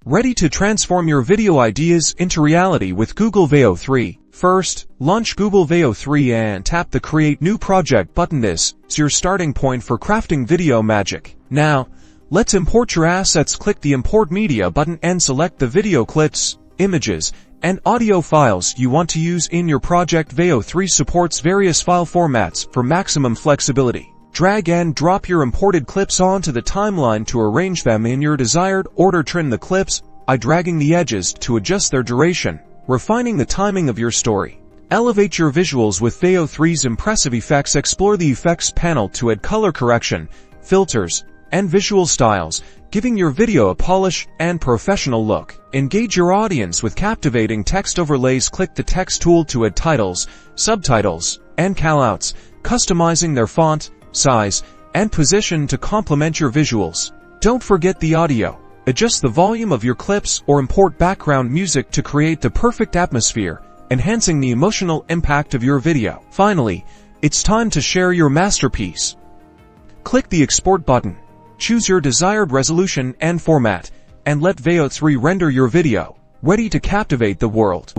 Ready to transform your video ideas into reality with Google Veo 3. First, launch Google Veo 3 and tap the Create New Project button. This is your starting point for crafting video magic. Now, let's import your assets. Click the Import Media button and select the video clips, images, and audio files you want to use in your project. Veo 3 supports various file formats for maximum flexibility. Drag and drop your imported clips onto the timeline to arrange them in your desired order. Trim the clips by dragging the edges to adjust their duration, refining the timing of your story. Elevate your visuals with Veo 3's impressive effects. Explore the Effects panel to add color correction, filters, and visual styles, giving your video a polished and professional look. Engage your audience with captivating text overlays. Click the Text tool to add titles, subtitles, and callouts, customizing their font, size, and position to complement your visuals. Don't forget the audio. Adjust the volume of your clips or import background music to create the perfect atmosphere, enhancing the emotional impact of your video. Finally, it's time to share your masterpiece. Click the Export button. Choose your desired resolution and format, and let Veo 3 render your video, ready to captivate the world.